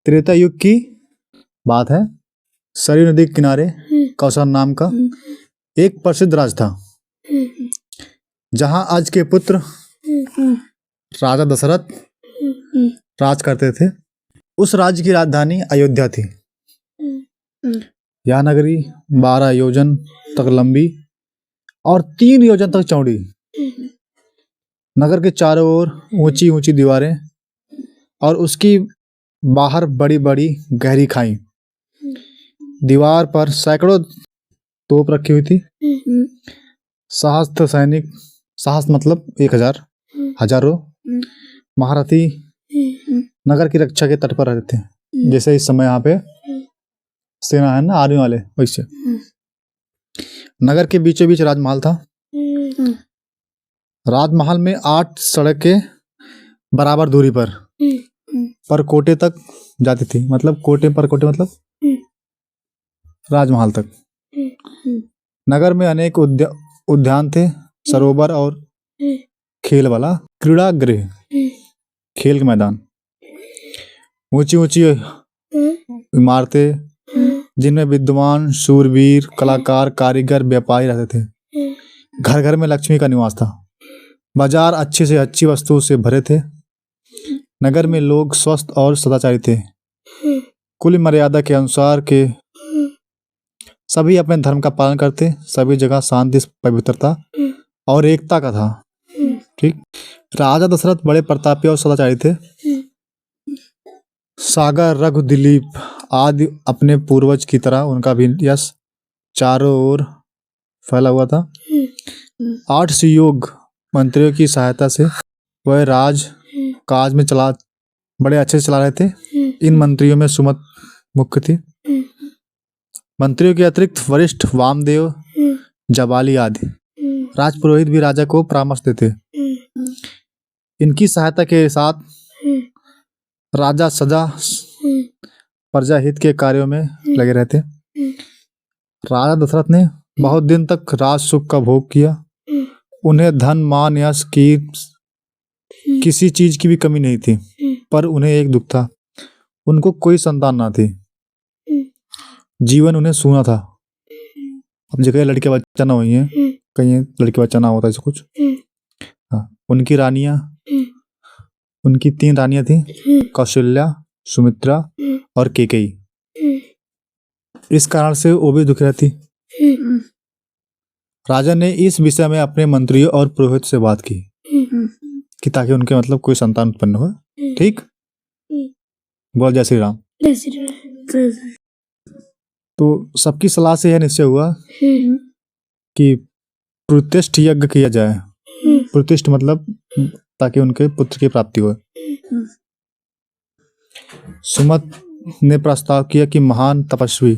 त्रेता युग की बात है। सरयू नदी के किनारे कौशल नाम का एक प्रसिद्ध राज था, जहां आज के पुत्र राजा दशरथ राज करते थे। उस राज्य की राजधानी अयोध्या थी। यह नगरी 12 योजन तक लंबी और 3 योजन तक चौड़ी। नगर के चारों ओर ऊंची ऊंची दीवारें और उसकी बाहर बड़ी बड़ी गहरी खाई। दीवार पर सैकड़ों तोप रखी हुई थी। सहस्त्र सैनिक, सहस्त्र मतलब 1000, हजारों महारथी नगर की रक्षा के तट पर रहते थे। जैसे इस समय यहाँ पे सेना है ना, आर्मी वाले, वैसे। नगर के बीचों बीच राजमहल था। राजमहल में 8 सड़कें बराबर दूरी पर कोटे तक जाती थी। मतलब कोटे मतलब राजमहल तक। नगर में अनेक उद्यान थे, सरोवर और खेल वाला क्रीड़ा गृह, खेल के मैदान, ऊंची ऊंची इमारतें जिनमें विद्वान, शूरवीर, कलाकार, कारीगर, व्यापारी रहते थे। घर घर में लक्ष्मी का निवास था। बाजार अच्छी से अच्छी वस्तुओं से भरे थे। नगर में लोग स्वस्थ और सदाचारी थे। कुल मर्यादा के अनुसार के सभी अपने धर्म का पालन करते। सभी जगह शांति, पवित्रता और एकता का था। ठीक। राजा दशरथ बड़े प्रतापी और सदाचारी थे। सागर, रघु, दिलीप आदि अपने पूर्वज की तरह उनका भी यश चारों ओर फैला हुआ था। 8 सुयोग्य मंत्रियों की सहायता से वह राज काज में बड़े अच्छे से चला रहे थे। इन मंत्रियों में सुमत मुख्य थी। मंत्रियों के अतिरिक्त वरिष्ठ वामदेव, जबाली आदि राजपुरोहित भी राजा को परामर्श देते। इनकी सहायता के साथ राजा सदा प्रजा हित के कार्यों में लगे रहते। राजा दशरथ ने बहुत दिन तक राज सुख का भोग किया। उन्हें धन, मान, यश की किसी चीज की भी कमी नहीं थी। पर उन्हें एक दुख था, उनको कोई संतान ना थी। जीवन उन्हें सूना था। अब जगह लड़के बच्चा ना हुई है, कहीं लड़के बच्चा ना होता ऐसा कुछ। हाँ, उनकी 3 रानियां थी, कौशल्या, सुमित्रा और कैकेयी। इस कारण से वो भी दुखी रहती। राजा ने इस विषय में अपने मंत्रियों और पुरोहित से बात की कि ताकि उनके मतलब कोई संतान उत्पन्न हो। ठीक। बोल जय श्री राम। तो सबकी सलाह से यह निश्चय हुआ कि प्रतिष्ठ यज्ञ किया जाए। प्रतिष्ठ मतलब ताकि उनके पुत्र की प्राप्ति हो। सुमत ने प्रस्ताव किया कि महान तपस्वी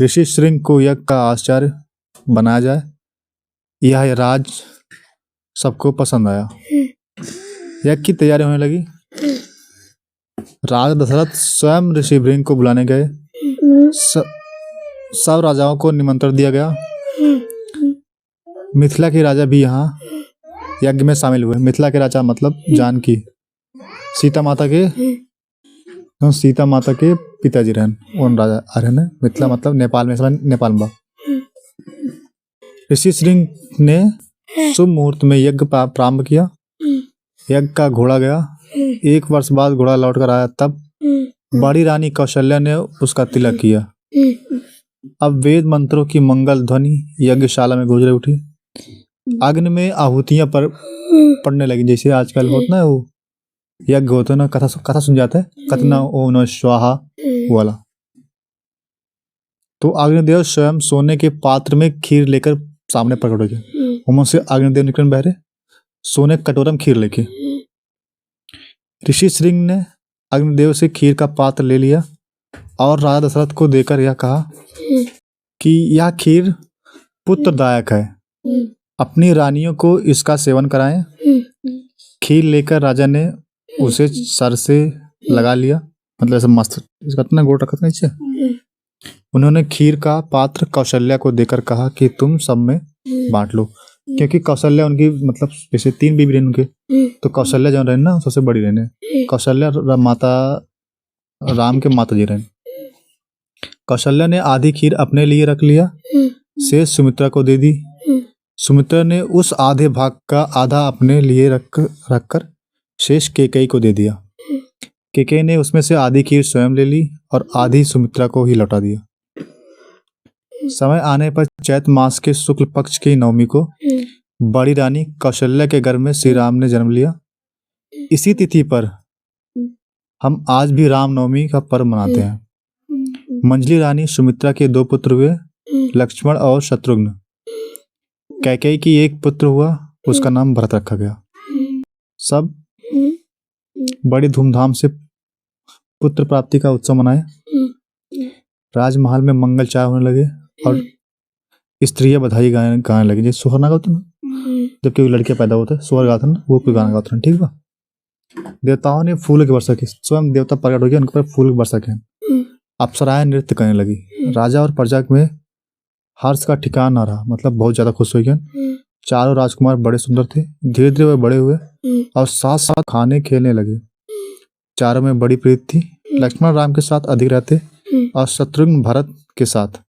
ऋषि श्रृंग को यज्ञ का आचार्य बनाया जाए। यह राज सबको पसंद आया। यज्ञ की तैयारी होने लगी। राजा दशरथ स्वयं ऋषि श्रृंग को बुलाने गए। सब राजाओं को निमंत्रण दिया गया। मिथिला के राजा भी यहाँ यज्ञ में शामिल हुए। मिथिला के राजा मतलब जानकी, सीता माता के पिताजी रहन उन राजा आ रहे हैं। मिथिला मतलब नेपाल में, नेपाल में। ऋषि श्रृंग ने शुभ मुहूर्त में यज्ञ प्रारंभ किया। यज्ञ का घोड़ा गया। 1 वर्ष बाद घोड़ा लौट कर आया। तब बड़ी रानी कौशल्या ने उसका तिलक किया। अब वेद मंत्रों की मंगल ध्वनि यज्ञशाला में गूंज उठी। अग्नि में आहुतियां पड़ने लगी। जैसे आजकल होता ना, वो यज्ञ होता ना, कथा सुन जाते हैं, कतना ओम स्वाहा वाला। तो अग्निदेव स्वयं सोने के पात्र में खीर लेकर सामने प्रकट हो गए। उमों से अग्निदेव निकल बहरे सोने कटोरा में खीर लेके। ऋषि श्रृंग ने अग्निदेव से खीर का पात्र ले लिया और राजा दशरथ को देकर यह कहा कि यह खीर पुत्रदायक है, अपनी रानियों को इसका सेवन कराएं। खीर लेकर राजा ने उसे सर से लगा लिया, मतलब ऐसा मस्त इसका इतना गोल रखा था नीचे। उन्होंने खीर का पात्र कौशल्या को देकर कहा कि तुम सब में बांट लो, क्योंकि कौशल्या उनकी मतलब जैसे 3 बीबी रहने उनके, तो कौशल्या जो रहने ना सबसे बड़ी रहने। कौशल्या माता राम के माता जी रहे। कौशल्या ने आधी खीर अपने लिए रख लिया, शेष सुमित्रा को दे दी। सुमित्रा ने उस आधे भाग का आधा अपने लिए रखकर शेष कैकेयी को दे दिया। कैकेयी ने उसमें से आधी खीर स्वयं ले ली और आधी सुमित्रा को ही लौटा दिया। समय आने पर चैत मास के शुक्ल पक्ष की नवमी को बड़ी रानी कौशल्या के घर में श्री राम ने जन्म लिया। इसी तिथि पर हम आज भी रामनवमी का पर्व मनाते हैं। मंझली रानी सुमित्रा के 2 पुत्र हुए, लक्ष्मण और शत्रुघ्न। कैकेयी की एक पुत्र हुआ, उसका नाम भरत रखा गया। सब बड़ी धूमधाम से पुत्र प्राप्ति का उत्सव मनाए। राजमहल में मंगल चाय होने लगे और स्त्रियां बधाई गाने लगी। जैसे सोहर ना गाते ना, जब कोई लड़कियां पैदा होते हैं सोहर गाते ना, वो कोई गाना गाते हैं। ठीक बा। देवताओं ने फूल की वर्षा की, स्वयं देवता प्रकट हो गया, उनके पर फूल की वर्षा की। अप्सराएं नृत्य करने लगी। राजा और प्रजा में हर्ष का ठिकाना न रहा, मतलब बहुत ज्यादा खुश हो गया। चारों राजकुमार बड़े सुंदर थे। धीरे धीरे वे बड़े हुए और साथ साथ खाने खेलने लगे। चारों में बड़ी प्रीति थी। लक्ष्मण राम के साथ अधिक रहते और शत्रुघ्न भरत के साथ।